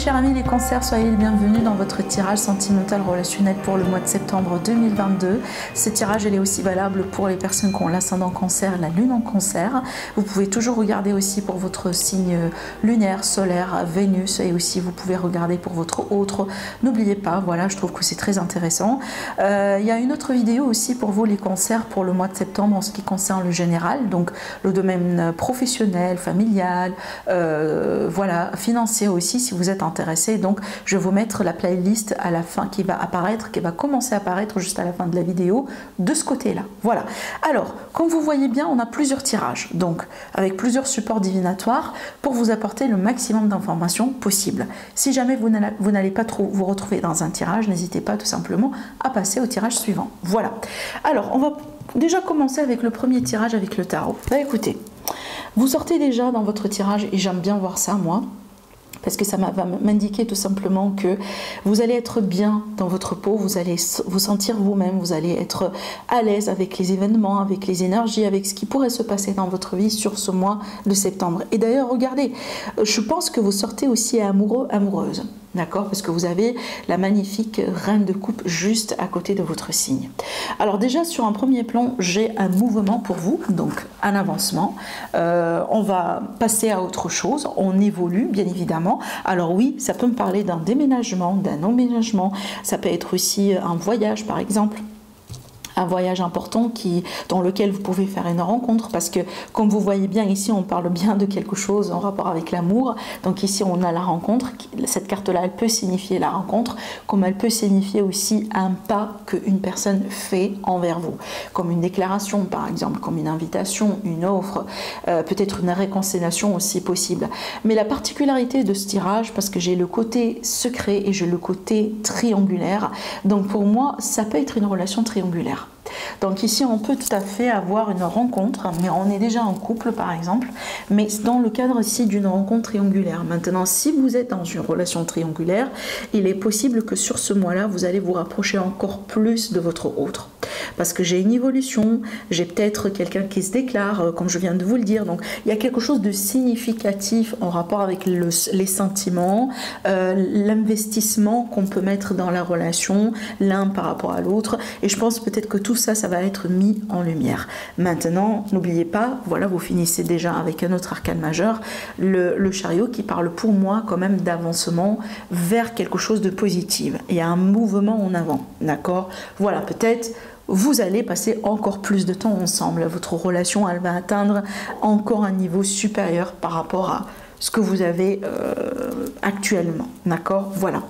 chers amis les cancers, soyez les bienvenus dans votre tirage sentimental relationnel pour le mois de septembre 2022. Ce tirage est aussi valable pour les personnes qui ont l'ascendant cancer, la lune en cancer. Vous pouvez toujours regarder aussi pour votre signe lunaire, solaire, Vénus, et aussi vous pouvez regarder pour votre autre. N'oubliez pas, voilà, je trouve que c'est très intéressant. Il y a une autre vidéo aussi pour vous les cancers pour le mois de septembre en ce qui concerne le général, donc le domaine professionnel, familial, voilà, financier aussi si vous êtes intéressé. Donc je vais vous mettre la playlist à la fin qui va apparaître, qui va commencer à apparaître juste à la fin de la vidéo de ce côté là. Voilà, alors comme vous voyez bien, on a plusieurs tirages, donc avec plusieurs supports divinatoires pour vous apporter le maximum d'informations possible. Si jamais vous n'allez pas trop vous retrouver dans un tirage, n'hésitez pas tout simplement à passer au tirage suivant. Voilà, alors on va déjà commencer avec le premier tirage avec le tarot. Bah écoutez, vous sortez déjà dans votre tirage et j'aime bien voir ça moi, parce que ça va m'indiquer tout simplement que vous allez être bien dans votre peau, vous allez vous sentir vous-même, vous allez être à l'aise avec les événements, avec les énergies, avec ce qui pourrait se passer dans votre vie sur ce mois de septembre. Et d'ailleurs, regardez, je pense que vous sortez aussi amoureux, amoureuse. D'accord, parce que vous avez la magnifique reine de coupe juste à côté de votre signe. Alors déjà sur un premier plan, j'ai un mouvement pour vous, donc un avancement. On va passer à autre chose, on évolue bien évidemment. Alors oui, ça peut me parler d'un déménagement, d'un emménagement, ça peut être aussi un voyage par exemple. Un voyage important dans lequel vous pouvez faire une rencontre, parce que comme vous voyez bien ici on parle bien de quelque chose en rapport avec l'amour. Donc ici on a la rencontre, cette carte là elle peut signifier la rencontre, comme elle peut signifier aussi un pas qu'une personne fait envers vous, comme une déclaration par exemple, comme une invitation, une offre, peut-être une réconciliation aussi possible. Mais la particularité de ce tirage, parce que j'ai le côté secret et j'ai le côté triangulaire, donc pour moi ça peut être une relation triangulaire. Donc ici on peut tout à fait avoir une rencontre, mais on est déjà en couple par exemple, mais dans le cadre ici d'une rencontre triangulaire. Maintenant si vous êtes dans une relation triangulaire, il est possible que sur ce mois là vous allez vous rapprocher encore plus de votre autre, parce que j'ai une évolution, j'ai peut-être quelqu'un qui se déclare comme je viens de vous le dire, donc il y a quelque chose de significatif en rapport avec les sentiments, l'investissement qu'on peut mettre dans la relation l'un par rapport à l'autre, et je pense peut-être que tout ça va être mis en lumière. Maintenant, n'oubliez pas, voilà, vous finissez déjà avec un autre arcane majeur, le chariot, qui parle pour moi quand même d'avancement vers quelque chose de positif. Il y a un mouvement en avant, d'accord? Voilà, peut-être vous allez passer encore plus de temps ensemble. Votre relation, elle va atteindre encore un niveau supérieur par rapport à ce que vous avez actuellement, d'accord? Voilà.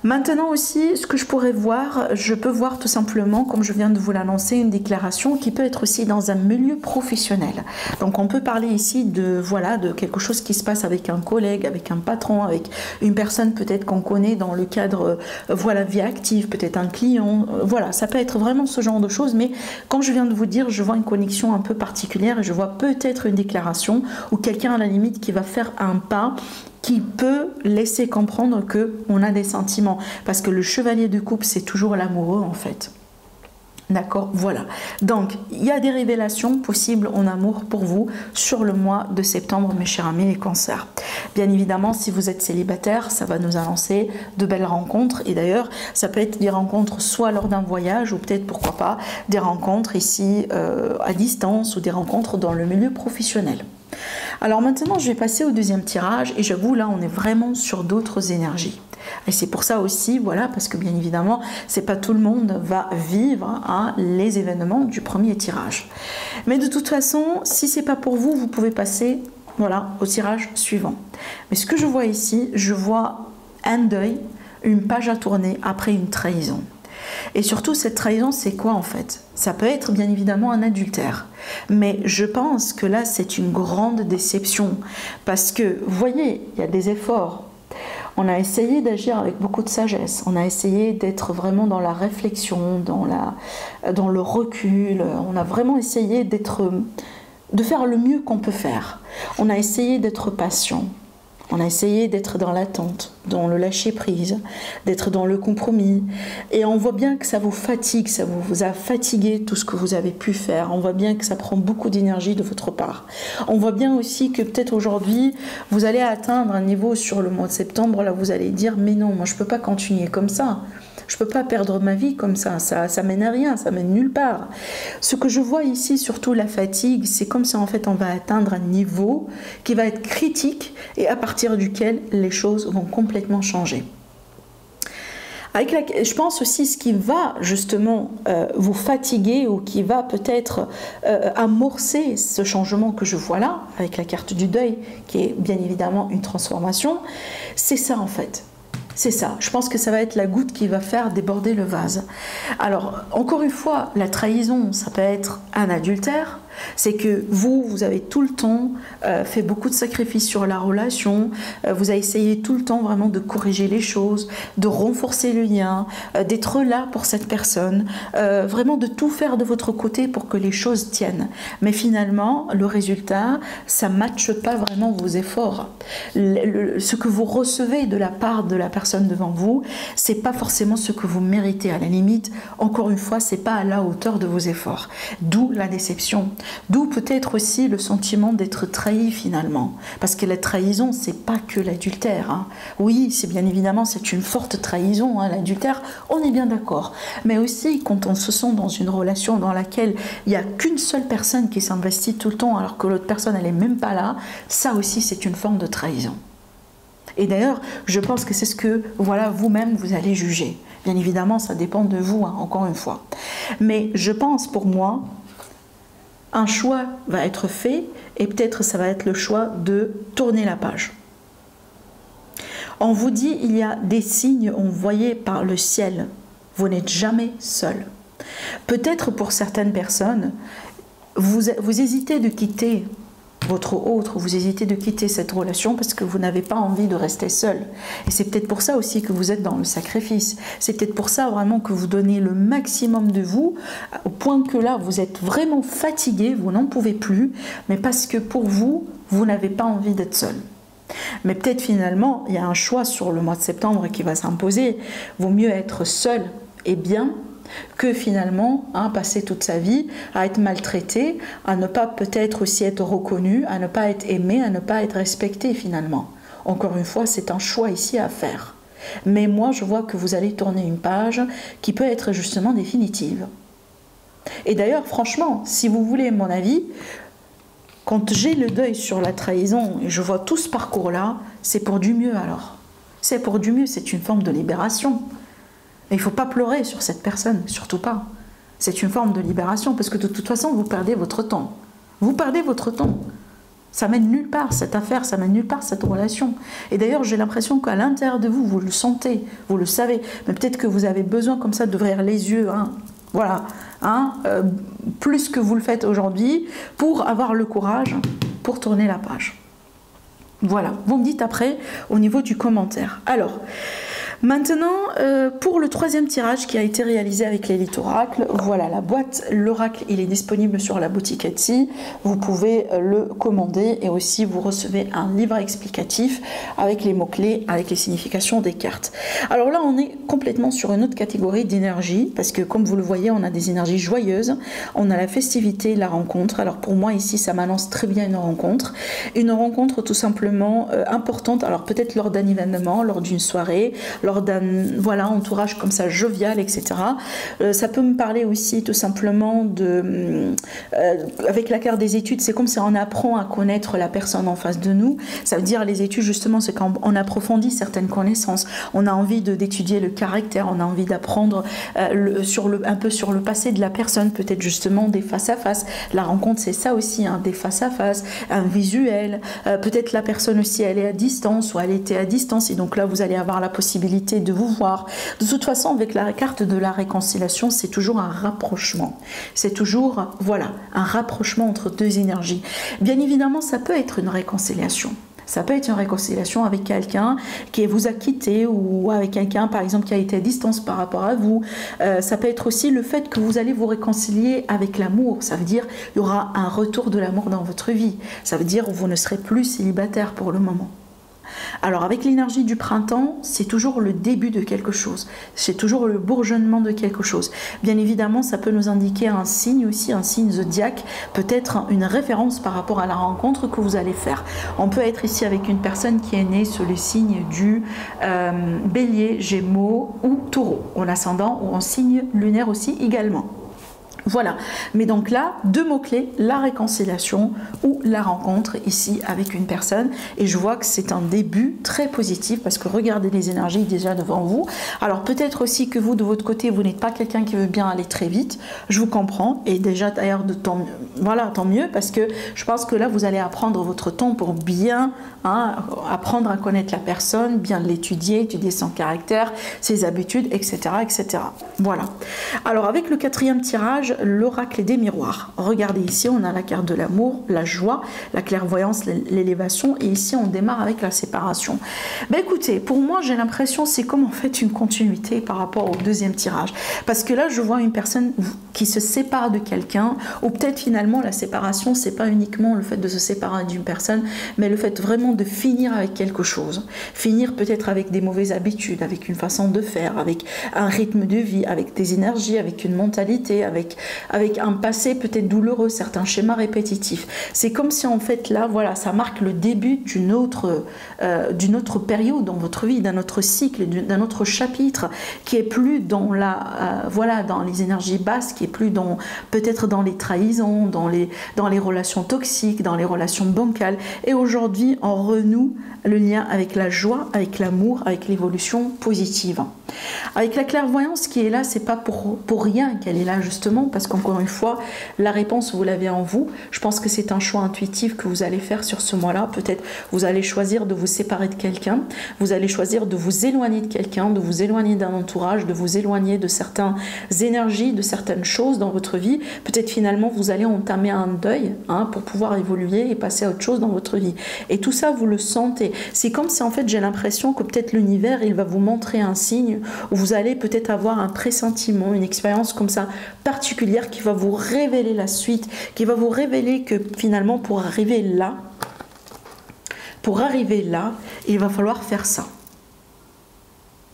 Maintenant aussi, ce que je pourrais voir, je peux voir tout simplement, comme je viens de vous l'annoncer, une déclaration qui peut être aussi dans un milieu professionnel. Donc on peut parler ici de, voilà, de quelque chose qui se passe avec un collègue, avec un patron, avec une personne peut-être qu'on connaît dans le cadre, voilà, vie active, peut-être un client, voilà, ça peut être vraiment ce genre de choses, mais comme je viens de vous dire, je vois une connexion un peu particulière et je vois peut-être une déclaration ou quelqu'un à la limite qui va faire un pas qui peut laisser comprendre qu'on a des sentiments. Parce que le chevalier de coupe, c'est toujours l'amoureux en fait. D'accord, voilà. Donc, il y a des révélations possibles en amour pour vous sur le mois de septembre, mes chers amis les cancers. Bien évidemment, si vous êtes célibataire, ça va nous annoncer de belles rencontres. Et d'ailleurs, ça peut être des rencontres soit lors d'un voyage, ou peut-être, pourquoi pas, des rencontres ici à distance, ou des rencontres dans le milieu professionnel. Alors maintenant, je vais passer au deuxième tirage et j'avoue, là, on est vraiment sur d'autres énergies. Et c'est pour ça aussi, voilà, parce que bien évidemment, c'est pas tout le monde va vivre les événements du premier tirage. Mais de toute façon, si c'est pas pour vous, vous pouvez passer, voilà, au tirage suivant. Mais ce que je vois ici, je vois un deuil, une page à tourner après une trahison. Et surtout, cette trahison, c'est quoi en fait? Ça peut être bien évidemment un adultère. Mais je pense que là, c'est une grande déception. Parce que, vous voyez, il y a des efforts. On a essayé d'agir avec beaucoup de sagesse. On a essayé d'être vraiment dans la réflexion, dans le recul. On a vraiment essayé de faire le mieux qu'on peut faire. On a essayé d'être patient. On a essayé d'être dans l'attente, dans le lâcher-prise, d'être dans le compromis. Et on voit bien que ça vous fatigue, ça vous a fatigué tout ce que vous avez pu faire. On voit bien que ça prend beaucoup d'énergie de votre part. On voit bien aussi que peut-être aujourd'hui, vous allez atteindre un niveau sur le mois de septembre, là vous allez dire, mais non, moi je ne peux pas continuer comme ça. Je ne peux pas perdre ma vie comme ça mène à rien, ça mène nulle part. Ce que je vois ici, surtout la fatigue, c'est comme si en fait on va atteindre un niveau qui va être critique et à partir duquel les choses vont complètement changer. Je pense aussi ce qui va justement vous fatiguer ou qui va peut-être amorcer ce changement que je vois là, avec la carte du deuil, qui est bien évidemment une transformation, c'est ça en fait. C'est ça, je pense que ça va être la goutte qui va faire déborder le vase. Alors, encore une fois, la trahison, ça peut être un adultère, c'est que vous avez tout le temps fait beaucoup de sacrifices sur la relation, vous avez essayé tout le temps vraiment de corriger les choses, de renforcer le lien, d'être là pour cette personne, vraiment de tout faire de votre côté pour que les choses tiennent. Mais finalement, le résultat, ça ne matche pas vraiment vos efforts. Ce que vous recevez de la part de la personne devant vous, c'est pas forcément ce que vous méritez. À la limite, encore une fois, c'est pas à la hauteur de vos efforts. D'où la déception. D'où peut-être aussi le sentiment d'être trahi finalement. Parce que la trahison, c'est pas que l'adultère. Hein. Oui, c'est bien évidemment, c'est une forte trahison, hein, l'adultère, on est bien d'accord. Mais aussi, quand on se sent dans une relation dans laquelle il n'y a qu'une seule personne qui s'investit tout le temps alors que l'autre personne, elle n'est même pas là, ça aussi, c'est une forme de trahison. Et d'ailleurs, je pense que c'est ce que voilà, vous-même, vous allez juger. Bien évidemment, ça dépend de vous, hein, encore une fois. Mais je pense, pour moi, un choix va être fait et peut-être ça va être le choix de tourner la page. On vous dit, il y a des signes envoyés par le ciel. Vous n'êtes jamais seul. Peut-être pour certaines personnes, vous hésitez de quitter votre autre, vous hésitez de quitter cette relation parce que vous n'avez pas envie de rester seul. Et c'est peut-être pour ça aussi que vous êtes dans le sacrifice. C'est peut-être pour ça vraiment que vous donnez le maximum de vous, au point que là, vous êtes vraiment fatigué, vous n'en pouvez plus, mais parce que pour vous, vous n'avez pas envie d'être seul. Mais peut-être finalement, il y a un choix sur le mois de septembre qui va s'imposer. Vaut mieux être seul et bien que finalement passer toute sa vie à être maltraité, à ne pas peut-être aussi être reconnu, à ne pas être aimé, à ne pas être respecté finalement. Encore une fois, c'est un choix ici à faire. Mais moi, je vois que vous allez tourner une page qui peut être justement définitive. Et d'ailleurs, franchement, si vous voulez mon avis, quand j'ai le deuil sur la trahison et je vois tout ce parcours-là, c'est pour du mieux alors. C'est pour du mieux, c'est une forme de libération. Il ne faut pas pleurer sur cette personne, surtout pas. C'est une forme de libération, parce que de toute façon, vous perdez votre temps. Vous perdez votre temps. Ça mène nulle part, cette affaire, ça mène nulle part, cette relation. Et d'ailleurs, j'ai l'impression qu'à l'intérieur de vous, vous le sentez, vous le savez. Mais peut-être que vous avez besoin comme ça d'ouvrir les yeux, voilà, plus que vous le faites aujourd'hui, pour avoir le courage, pour tourner la page. Voilà, vous me dites après, au niveau du commentaire. Alors, maintenant, pour le troisième tirage qui a été réalisé avec l'Élite Oracle, voilà la boîte, l'Oracle, il est disponible sur la boutique Etsy, vous pouvez le commander et aussi vous recevez un livre explicatif avec les mots-clés, avec les significations des cartes. Alors là, on est complètement sur une autre catégorie d'énergie, parce que comme vous le voyez, on a des énergies joyeuses, on a la festivité, la rencontre. Alors pour moi ici, ça m'annonce très bien une rencontre tout simplement importante, alors peut-être lors d'un événement, lors d'une soirée, lors d'un entourage comme ça jovial, etc. Ça peut me parler aussi tout simplement avec la carte des études, c'est comme si on apprend à connaître la personne en face de nous. Ça veut dire les études justement, c'est quand on approfondit certaines connaissances, on a envie d'étudier le caractère, on a envie d'apprendre un peu sur le passé de la personne, peut-être justement des face à face. La rencontre, c'est ça aussi, des face à face, un visuel, peut-être la personne aussi elle est à distance ou elle était à distance et donc là vous allez avoir la possibilité de vous voir. De toute façon, avec la carte de la réconciliation, c'est toujours un rapprochement. C'est toujours, voilà, un rapprochement entre deux énergies. Bien évidemment, ça peut être une réconciliation. Ça peut être une réconciliation avec quelqu'un qui vous a quitté ou avec quelqu'un, par exemple, qui a été à distance par rapport à vous. Ça peut être aussi le fait que vous allez vous réconcilier avec l'amour. Ça veut dire qu'il y aura un retour de l'amour dans votre vie. Ça veut dire que vous ne serez plus célibataire pour le moment. Alors avec l'énergie du printemps, c'est toujours le début de quelque chose, c'est toujours le bourgeonnement de quelque chose. Bien évidemment, ça peut nous indiquer un signe aussi, un signe zodiaque, peut-être une référence par rapport à la rencontre que vous allez faire. On peut être ici avec une personne qui est née sur le signe du Bélier, Gémeaux ou Taureau, en ascendant ou en signe lunaire aussi également. Voilà, mais donc là, deux mots-clés, la réconciliation ou la rencontre ici avec une personne. Et je vois que c'est un début très positif parce que regardez les énergies déjà devant vous. Alors peut-être aussi que vous, de votre côté, vous n'êtes pas quelqu'un qui veut bien aller très vite. Je vous comprends. Et déjà, d'ailleurs, tant mieux parce que je pense que là, vous allez apprendre votre temps pour bien apprendre à connaître la personne, bien l'étudier, étudier son caractère, ses habitudes, etc., etc. Voilà. Alors avec le quatrième tirage, l'oracle des miroirs. Regardez ici, on a la carte de l'amour, la joie, la clairvoyance, l'élévation, et ici on démarre avec la séparation. Ben écoutez, pour moi j'ai l'impression c'est comme en fait une continuité par rapport au deuxième tirage, parce que là je vois une personne qui se sépare de quelqu'un, ou peut-être finalement la séparation c'est pas uniquement le fait de se séparer d'une personne, mais le fait vraiment de finir avec quelque chose, finir peut-être avec des mauvaises habitudes, avec une façon de faire, avec un rythme de vie, avec des énergies, avec une mentalité, avec un passé peut-être douloureux, certains schémas répétitifs. C'est comme si en fait là, voilà, ça marque le début d'une autre période dans votre vie, d'un autre cycle, d'un autre chapitre qui est plus dans dans les énergies basses, qui est plus peut-être dans les trahisons, dans les relations toxiques, dans les relations bancales. Et aujourd'hui, on renoue le lien avec la joie, avec l'amour, avec l'évolution positive. Avec la clairvoyance qui est là, c'est pas pour rien qu'elle est là justement, parce qu'encore une fois, la réponse vous l'avez en vous. Je pense que c'est un choix intuitif que vous allez faire sur ce mois-là. Peut-être vous allez choisir de vous séparer de quelqu'un, vous allez choisir de vous éloigner de quelqu'un, de vous éloigner d'un entourage, de vous éloigner de certaines énergies, de certaines choses dans votre vie. Peut-être finalement vous allez entamer un deuil pour pouvoir évoluer et passer à autre chose dans votre vie. Et tout ça, vous le sentez. C'est comme si en fait j'ai l'impression que peut-être l'univers il va vous montrer un signe où vous allez peut-être avoir un pressentiment, une expérience comme ça particulière qui va vous révéler la suite, qui va vous révéler que finalement pour arriver là, il va falloir faire ça.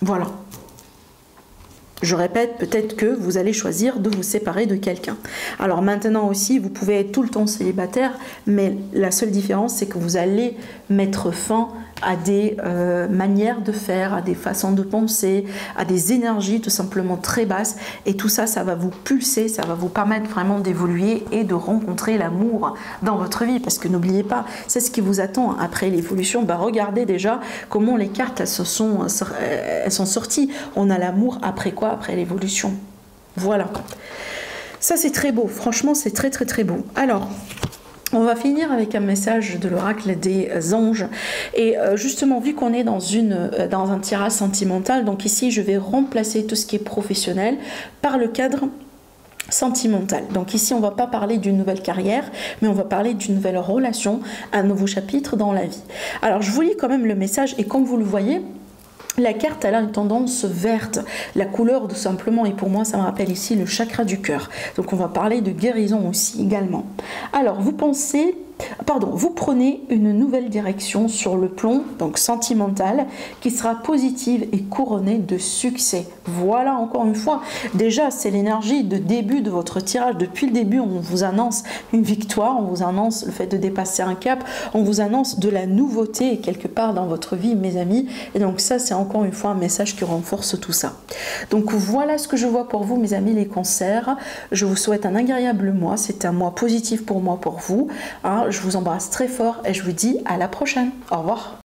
Voilà. Je répète, peut-être que vous allez choisir de vous séparer de quelqu'un. Alors maintenant aussi, vous pouvez être tout le temps célibataire, mais la seule différence, c'est que vous allez mettre fin à des manières de faire, à des façons de penser, à des énergies tout simplement très basses. Et tout ça, ça va vous pulser, ça va vous permettre vraiment d'évoluer et de rencontrer l'amour dans votre vie. Parce que n'oubliez pas, c'est ce qui vous attend après l'évolution. Bah, regardez déjà comment les cartes elles sont sorties. On a l'amour après quoi? Après l'évolution. Voilà. Ça, c'est très beau. Franchement, c'est très, très, très beau. Alors, on va finir avec un message de l'oracle des anges. Et justement, vu qu'on est dans un tirage sentimental, donc ici, je vais remplacer tout ce qui est professionnel par le cadre sentimental. Donc ici, on ne va pas parler d'une nouvelle carrière, mais on va parler d'une nouvelle relation, un nouveau chapitre dans la vie. Alors, je vous lis quand même le message, et comme vous le voyez, la carte, elle a une tendance verte, la couleur tout simplement, et pour moi ça me rappelle ici le chakra du cœur. Donc on va parler de guérison aussi également. Alors vous prenez une nouvelle direction sur le plan donc sentimental qui sera positive et couronnée de succès. Voilà, encore une fois, déjà c'est l'énergie de début de votre tirage. Depuis le début, on vous annonce une victoire, on vous annonce le fait de dépasser un cap, on vous annonce de la nouveauté quelque part dans votre vie, mes amis. Et donc ça, c'est encore une fois un message qui renforce tout ça. Donc voilà ce que je vois pour vous, mes amis les cancers. Je vous souhaite un agréable mois. C'est un mois positif pour moi, pour vous. Je vous embrasse très fort et je vous dis à la prochaine. Au revoir.